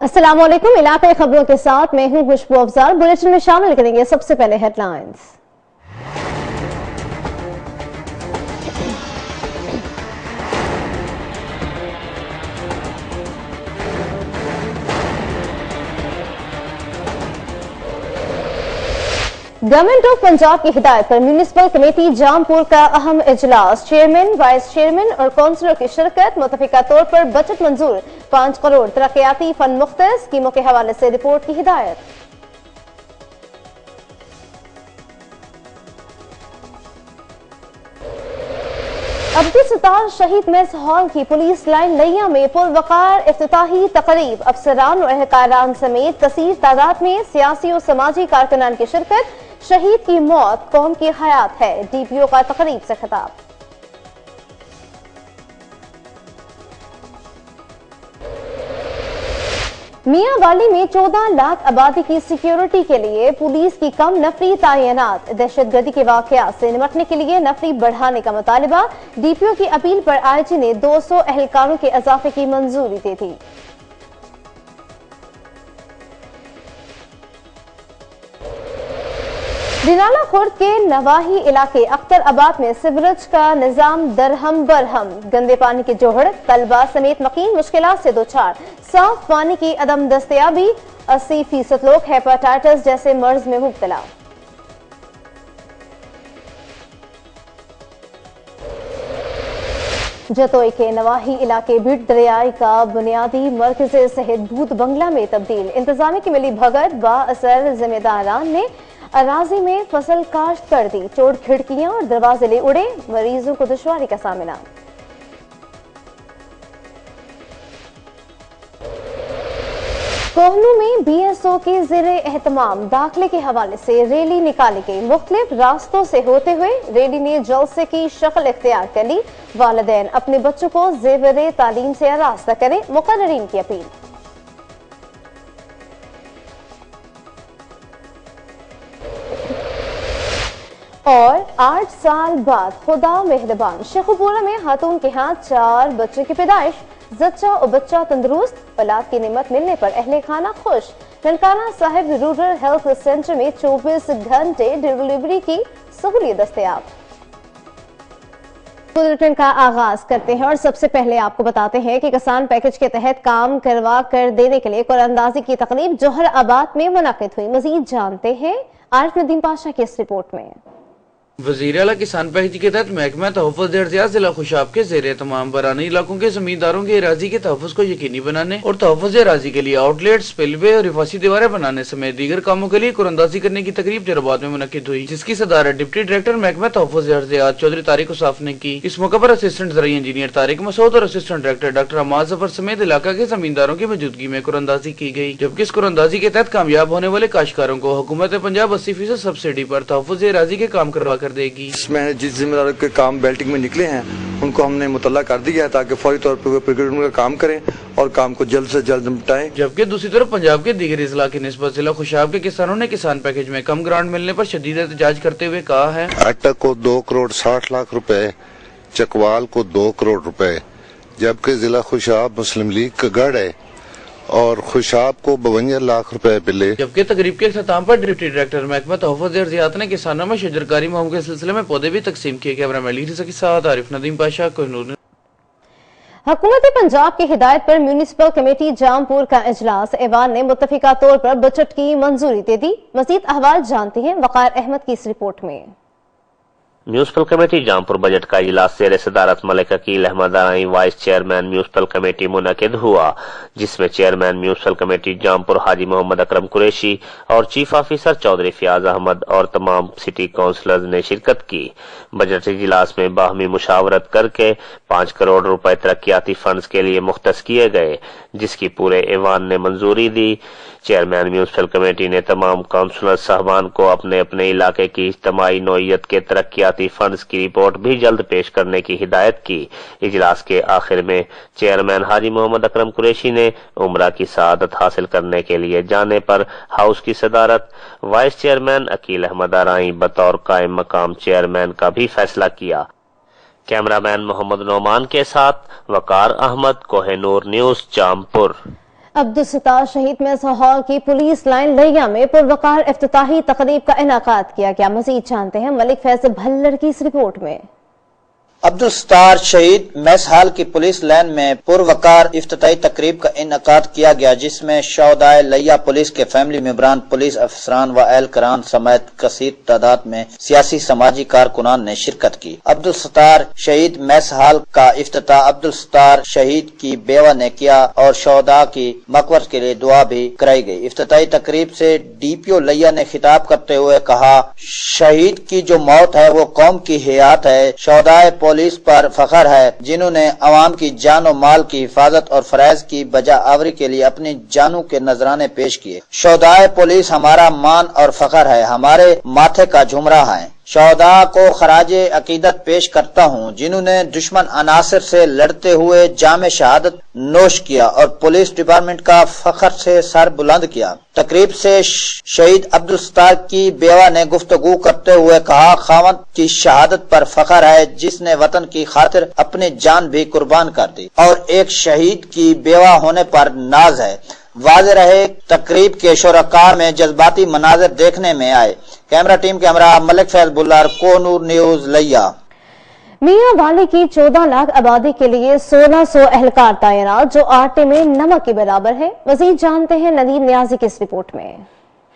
अस्सलाम वालेकुम। इलाके खबरों के साथ मैं हूं खुशबू अफजार। बुलेटिन में शामिल करेंगे सबसे पहले हेडलाइंस। गवर्नमेंट ऑफ पंजाब की हिदायत पर म्यूनिसिपल कमेटी जामपुर का अहम इजलास। चेयरमैन, वाइस चेयरमैन और काउंसलर की शिरकत। मुतफिका तौर पर बजट मंजूर। 5 करोड़ तरक्याती फंड मुख्तर। स्कीमों के हवाले से रिपोर्ट की हिदायत। अब्दुल सत्तार शहीद मेस हॉल की पुलिस लाइन लिया में पुरवकार इफ्तिताही तकरीब। अफसरान और एहलकारान समेत कसीर तादाद में सियासी और समाजी कारकुनान की शिरकत। शहीद की मौत कौम की हयात है। डीपीओ का तकरीब से खिताब। मियांवाली में 14 लाख आबादी की सिक्योरिटी के लिए पुलिस की कम नफरी तैनात। दहशतगर्दी के वाकयात से निपटने के लिए नफरी बढ़ाने का मुतालिबा। डीपीओ की अपील पर आईजी ने 200 एहलकारों के इजाफे की मंजूरी दे दी। दिनाला खुर्द के नवाही इलाके अख्तराबाद में सिवरेज का निजाम दरहम बरहम। गंदे पानी की जोहड़, तलबा समेत मकीन मुश्किलात से दोचार। साफ पानी की अदम दस्तयाबी। 80% लोग हेपेटाइटिस जैसे मर्ज में मुब्तला। जतोई के नवाही इलाके भिट दरियाई का बुनियादी मरकज सहित भूत बंगला में तब्दील। इंतजामी की मिली भगत बाअसर जिम्मेदारान ने अराजी में फसल काश्त कर दी। चोट खिड़कियां और दरवाजे ले उड़े। मरीजों को दुश्वारी का सामना। कोहनू में बीएसओ के ज़ेरे एहतमाम दाखिले के हवाले से रैली निकाली गई। मुख्तलिफ रास्तों से होते हुए रैली ने जलसे की शक्ल इख्तियार कर ली। वालिदैन अपने बच्चों को ज़ेवरे तालीम से आरास्ता करें, मुकर्ररीन की अपील। और 8 साल बाद खुदा मेहरबान। शेखुपुरा में खातून के हाथ 4 बच्चों की पैदाइश। जच्चा और बच्चा तंदुरुस्त। औलाद की नेमत मिलने पर अहले खाना खुश। Nankana Sahib rural health centre में 24 घंटे डिलीवरी की सहूलियत दस्तयाब। बुलेटिन का आगाज करते हैं और सबसे पहले आपको बताते हैं कि किसान पैकेज के तहत काम करवा कर देने के लिए कुरानंदाजी की तकरीब जोहराबाद में मुनक्किद हुई। मजीद जानते हैं आरिफ नदीम पाशा की इस रिपोर्ट में। वज़ीर आला किसान पैकेज के तहत महकमा तहफ़्फ़ुज़ अर्ज़ियात जिला खुशाब के ज़ेरे तमाम बरानी इलाकों के ज़मींदारों के अराज़ी के तहफ़्फ़ुज़ को यकीनी बनाने और तहफ़्फ़ुज़ अराज़ी के लिए आउटलेट, स्पिलवे और हिफाज़ती दीवारें बनाने समेत दीगर कामों के लिए कुरानंदाजी करने की तकरीब जोहराबाद में मुनक्किद हुई, जिसकी सदारत डिप्टी डायरेक्टर महकमा तहफ़्फ़ुज़ अर्ज़ियात चौधरी तारिक उसाफ ने की। इस मौके पर असिस्टेंट ज़राई इंजीनियर तारिक मसूद और असिस्टेंट डायरेक्टर डॉक्टर अमाद ज़फ़र समेत इलाका के ज़मींदारों की मौजूदगी में कुरानंदाजी की गई। जबकि इस कुरानंदाजी के तहत कामयाब होने वाले काश्तकारों को हुकूमत पंजाब 80% सब्सिडी पर तहफ़्फ़ुज़ अराज़ी के काम करवा कर देगी। जिस जिम्मेदारों के काम बेल्टिंग में निकले हैं उनको हमने मुतल्ला कर दिया है ताकि फौरी तौर पर प्रोक्योरमेंट का काम करें और काम को जल्द से जल्द निपटाएं। जबकि दूसरी तरफ पंजाब के दीगर इजला की निस्बत जिला खुशाब के किसानों ने किसान पैकेज में कम ग्रांट मिलने पर शदीद एहतजाज करते हुए कहा है। अटक को 2 करोड़ 60 लाख रुपए, चकवाल को 2 करोड़ रुपए, जबकि जिला खुशाब मुस्लिम लीग का गढ़ है और खुशाब को 52 लाख रुपए मिले। जबकि तकरीब के अख्ताम पर डिप्टी डायरेक्टर महकमा तहफ़्फ़ुज़ अर्ज़ियात ने किसानों में शजरकारी मुहिम के सिलसिले में पौधे भी तकसीम किए। कैमरामैन लीसा के साथ आरिफ नदीम पाशा, कोहिनूर। हुकूमत पंजाब की हिदायत पर म्यूनिसिपल कमेटी जामपुर का इजलास। ऐवान ने मुत्तफिका तौर पर बजट की मंजूरी दे दी। मजीद अहवाल जानते हैं वक़ार अहमद की इस रिपोर्ट में। म्यूनिसिपल कमेटी जामपुर बजट का इजलास ज़ेरे सदारत Malik Aqeel Ahmed Darai vice chairman municipal committee मुनक्किद हुआ, जिसमें chairman municipal committee Jampur Haji Mohammad Akram Qureshi और चीफ ऑफिसर चौधरी फयाज अहमद और तमाम सिटी काउंसलर्स ने शिरकत की। बजट इजलास में बाहमी मुशावरत करके 5 करोड़ रुपए तरक्याती फंड्स के लिए मुख्तस किए गए, जिसकी पूरे ऐवान ने मंजूरी दी। चेयरमैन म्यूनिसिपल कमेटी ने तमाम काउंसलर साहबान को अपने अपने इलाके की इज्तिमाई नौइयत के तरक्याती फंड्स की रिपोर्ट भी जल्द पेश करने की हिदायत की। इजलास के आखिर में चेयरमैन हाजी मोहम्मद अकरम कुरैशी ने उम्रा की सआदत हासिल करने के लिए जाने पर हाउस की सदारत वाइस चेयरमैन अकील अहमद दराई बतौर कायम मकाम चेयरमैन का भी फैसला किया। कैमरामैन मोहम्मद नोमान के साथ वकार अहमद, कोहिनूर न्यूज, जामपुर। अब्दुल शहीद मेस हॉल की पुलिस लाइन लिया में पुरवकार इफ्तिताही तकरीब का इनेकाद किया गया। मजीद जानते हैं मलिक फैज भल्लर की इस रिपोर्ट में। अब्दुल शहीद मेस हॉल की पुलिस लाइन में पुरवकार इफ्तिताही तकरीब का इनेकाद किया गया, जिसमें शौहदाए लिया पुलिस के फैमिली मेंबरान, पुलिस अफसरान व एहलकारान समेत कसीर तादाद में सियासी समाजी कारकुनान ने शिरकत की। अब्दुल शहीद मेस हॉल का इफ्तिताह अब्दुल शहीद की बेवा ने किया और शौहदा की मक़बरत के लिए दुआ भी कराई गई। इफ्तिताही तकरीब से DPO लिया ने खिताब करते हुए कहा, शहीद की जो मौत है वो कौम की हयात है। शौहदाए पुलिस पर फख्र है जिन्होंने अवाम की जान और माल की हिफाजत और फराइज की बजा आवरी के लिए अपनी जानों के नजराने पेश किए। शौहदाए पुलिस हमारा मान और फख्र है, हमारे माथे का झुमरा है। शौहदा को खराजे अकीदत पेश करता हूँ जिन्होंने दुश्मन अनासिर से लड़ते हुए जामे शहादत नोश किया और पुलिस डिपार्टमेंट का फख्र से सर बुलंद किया। तकरीब से शहीद अब्दुल की बेवा ने गुफ्तगू करते हुए कहा, खावंद की शहादत पर फख्र है जिसने वतन की खातिर अपनी जान भी कुर्बान कर दी और एक शहीद की बेवा होने पर नाज है। वाज़ेह रहे तकरीब के शुरका में जज्बाती मनाजिर देखने में आए। कैमरा टीम के हमरा मलिक फैज बुल्लार, कोनूर न्यूज लिया। मियां वाली की 14 लाख आबादी के लिए 1600 एहलकार तैनात, जो आटे में नमक के बराबर है। मजीद जानते हैं नदीम नियाजी की इस रिपोर्ट में।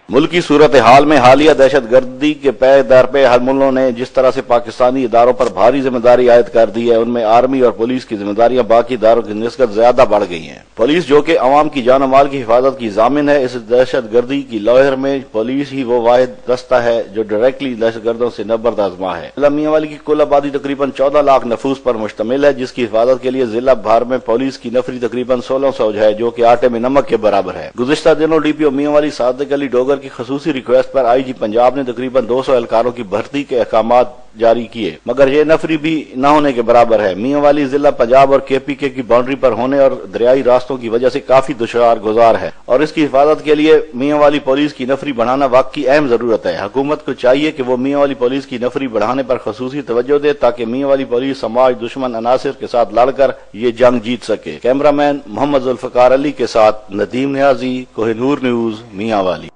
मुल्की सूरत हाल में हालिया दहशत गर्दी के पैदार पे हर मुल्कों ने जिस तरह से पाकिस्तानी इदारों पर भारी जिम्मेदारी आयद कर दी है, उनमें आर्मी और पुलिस की जिम्मेदारियां बाकी इदारों की निस्बत ज्यादा बढ़ गई हैं। पुलिस जो कि अवाम की जान और माल की हिफाजत की जामिन है, इस दहशत गर्दी की लहर में पुलिस ही वो वाहिद दस्ता है जो डायरेक्टली दहशत गर्दों से नबर्द आजमा है। जिला मियांवाली की कुल आबादी तकरीबन 14 लाख नफूस पर मुश्तमिल है, जिसकी हिफाजत के लिए जिला भर में पुलिस की नफरी तकरीबन 1600 है, जो कि आटे में नमक के बराबर है। गुज़िश्ता दिनों DPO मियांवाली सादिक अली डोगर की खसूसी रिक्वेस्ट पर IG पंजाब ने तकरीबन 200 एहलकारों की भर्ती के अहकामात जारी किए, मगर ये नफरी भी न होने के बराबर है। मियांवाली जिला पंजाब और KPK की बाउंड्री पर होने और दरियाई रास्तों की वजह से काफी दुश्वार गुजार है और इसकी हिफाजत के लिए मियांवाली पुलिस की नफरी बढ़ाना वाकई अहम जरूरत है। हुकूमत को चाहिए कि वो मियांवाली पुलिस की नफरी बढ़ाने पर खसूसी तवज्जो दे ताकि मियांवाली पुलिस समाज दुश्मन अनासिर के साथ लड़कर ये जंग जीत सके। कैमरामैन मोहम्मद जुल्फकार अली के साथ नदीम नियाजी, कोहिनूर न्यूज, मियांवाली।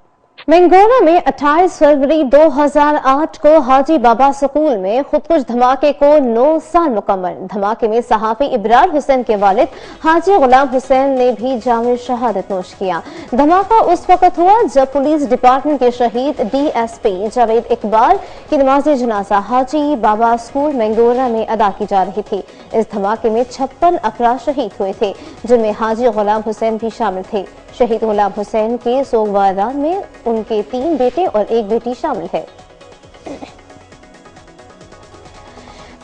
मैंगोरा में 28 फरवरी 2008 को हाजी बाबा स्कूल में खुदकुश धमाके को 9 साल मुकम्मल। धमाके में सहाफी इब्रार हुसैन के वालिद हाजी गुलाम हुसैन ने भी जामे शहादत नोश किया। धमाका उस वक्त हुआ जब पुलिस डिपार्टमेंट के शहीद DSP जावेद इकबाल की नमाज जनाजा हाजी बाबा स्कूल मैंगोरा में अदा की जा रही थी। इस धमाके में 56 अफराद शहीद हुए थे, जिनमें हाजी गुलाम हुसैन भी शामिल थे। शहीद गुलाम हुसैन के सोगवारान में उनके 3 बेटे और 1 बेटी शामिल है।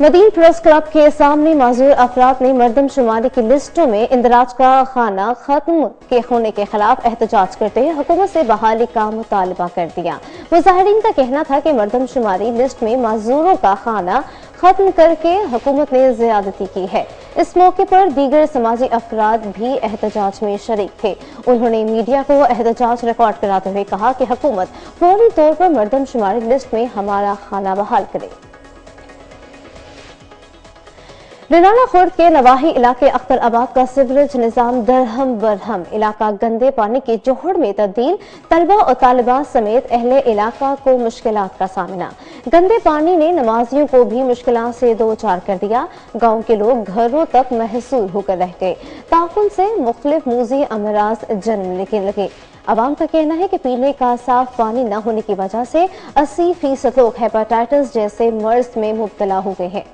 मदीन प्रेस क्लब के सामने माजूर अफराद ने मर्दमशुमारी की लिस्टों में इंदराज का खाना खत्म के होने के खिलाफ एहतजाज करते हुए हुकूमत से बहाली का मुतालबा कर दिया। मुजाहिरीन का कहना था कि मर्दमशुमारी लिस्ट में माजूरों का खाना खत्म करके हुकूमत ने ज्यादती की है। इस मौके पर दीगर समाजी अफराद भी एहतजाज में शरीक थे। उन्होंने मीडिया को एहतजाज रिकॉर्ड कराते हुए कहा कि हुकूमत फौरी तौर पर मर्दमशुमारी लिस्ट में हमारा खाना बहाल करे। निराला खुर्द के नवाही इलाके अख्तराबाद का सीवरेज निजाम दरहम बरहम, इलाका गंदे पानी के जोहड़ में तब्दील। तलबा और तालिबात समेत अहले इलाका को मुश्किलात का सामना। गंदे पानी ने नमाजियों को भी मुश्किलात से दो चार कर दिया। गांव के लोग घरों तक महसूल होकर रह गए। ताउन से मुख्तलिफ मूजी अमराज जन्म लेने लगे। अवाम का कहना है कि पीने का साफ पानी न होने की वजह से 80% लोग हेपेटाइटिस जैसे मर्ज में मुब्तला हो गए हैं।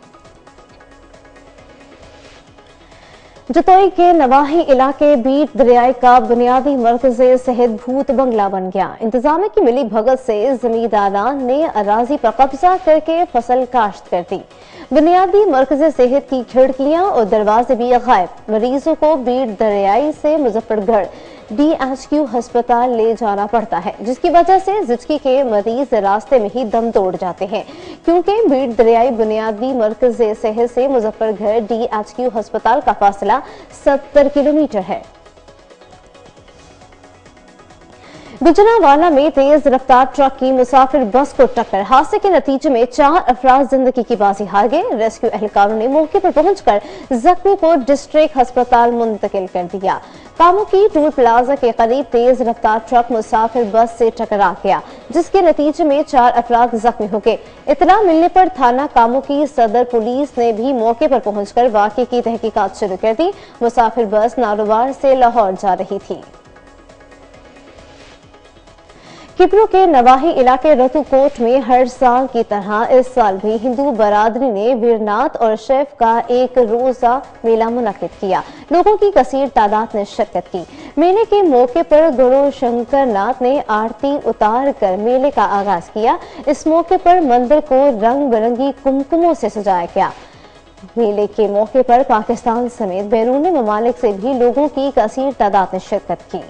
जतोई के नवाही इलाके बीट दरियाई का बुनियादी मरकज़ सेहत भूत बंगला बन गया। इंतजामिया की मिली भगत से जमींदारान ने अराजी पर कब्जा करके फसल काश्त कर दी। बुनियादी मरकज़ सेहत की खिड़कियां और दरवाजे भी गायब। मरीजों को बीट दरियाई से मुजफ्फरगढ़ DHQ अस्पताल ले जाना पड़ता है, जिसकी वजह से जिचकी के मरीज रास्ते में ही दम तोड़ जाते हैं, क्योंकि बीट दरियाई बुनियादी मरकज़ सेहत से मुजफ्फरगढ़ DHQ अस्पताल का फासला 70 किलोमीटर है। गुजरांवाला में तेज रफ्तार ट्रक की मुसाफिर बस को टक्कर। हादसे के नतीजे में 4 अफराद जिंदगी की बाजी हार गए। रेस्क्यू एहलकारों ने मौके पर पहुंचकर जख्मी को डिस्ट्रिक्ट अस्पताल मुंतकिल कर दिया। कामों की टूल प्लाजा के करीब तेज रफ्तार ट्रक मुसाफिर बस से टकरा गया, जिसके नतीजे में 4 अफराद जख्मी हो गए। इतला मिलने पर थाना कामों की सदर पुलिस ने भी मौके पर पहुंचकर वाकये की तहकीकात शुरू कर दी। मुसाफिर बस नारोवार से लाहौर जा रही थी। किपरू के नवाही इलाके रतुकोट में हर साल की तरह इस साल भी हिंदू बरादरी ने वीरनाथ और शेफ का एक रोजा मेला मुनक्किद किया। लोगों की कसीर तादाद ने शिरकत की। मेले के मौके पर गुरु शंकर नाथ ने आरती उतार कर मेले का आगाज किया। इस मौके पर मंदिर को रंग बिरंगी कुमकुमों से सजाया गया। मेले के मौके पर पाकिस्तान समेत बैरूनी ममालिक से भी लोगों की कसीर तादाद ने शिरकत की।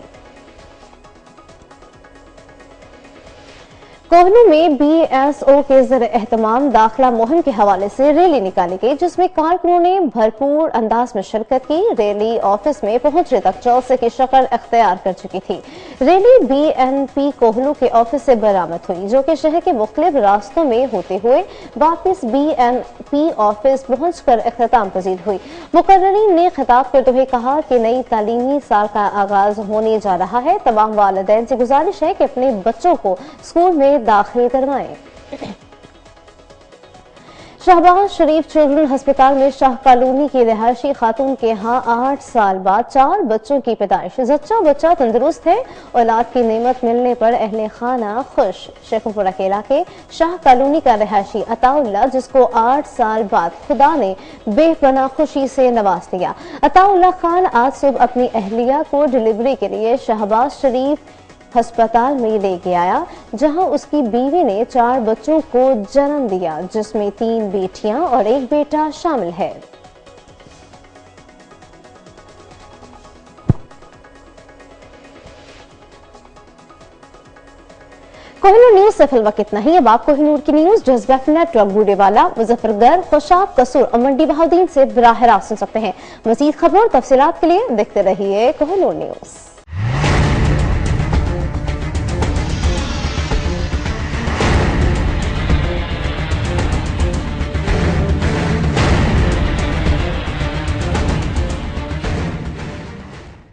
कोहनू में BSO के ज़रिए एहतमाम दाखिला मुहिम के हवाले से रैली निकाली गई, जिसमें कारकुनों ने भरपूर अंदाज में शिरकत की। रैली ऑफिस में पहुंचने तक जलसे की शक्ल अख्तियार कर चुकी थी। रैली BNP कोहनू के ऑफिस से बरामद हुई, जो कि शहर के मुख्तलिफ रास्तों में होते हुए वापस BNP ऑफिस पहुंचकर इख्तिताम पजीर हुई। मुकर्ररीन ने खिताब करते हुए कहा कि नई तालीमी साल का आगाज होने जा रहा है। तमाम वालिदैन से गुजारिश है कि अपने बच्चों को स्कूल में दाखिल करवाएं। शहबाज शरीफ चिल्ड्रन अस्पताल में शाह कॉलोनी की रिहायशी खातून के यहाँ 8 साल बाद 4 बच्चों की पैदाइश। जच्चा बच्चा तंदुरुस्त है। औलाद की नेमत मिलने पर अहले खाना खुश। शेखुपुरा के इलाके शाह कॉलोनी का रिहायशी अताउल्ला, जिसको 8 साल बाद खुदा ने बेपनाह खुशी से नवाज दिया। अताउल्ला खान आज सुबह अपनी अहलिया को डिलीवरी के लिए शहबाज शरीफ अस्पताल में ले गया, जहां उसकी बीवी ने 4 बच्चों को जन्म दिया, जिसमें 3 बेटियां और 1 बेटा शामिल है। कोहिनूर न्यूज से फिल वक्त इतना ही। अब आप कोहिनूर की न्यूज जज्बा नेटवर्क बूढ़ेवाला, मुजफ्फरगढ़, खुशाब, कसूर और मंडी बहाउद्दीन से बराह रास्त सुन सकते हैं। मजीद खबरों और तफसीलात के लिए देखते रहिए कोहिनूर न्यूज।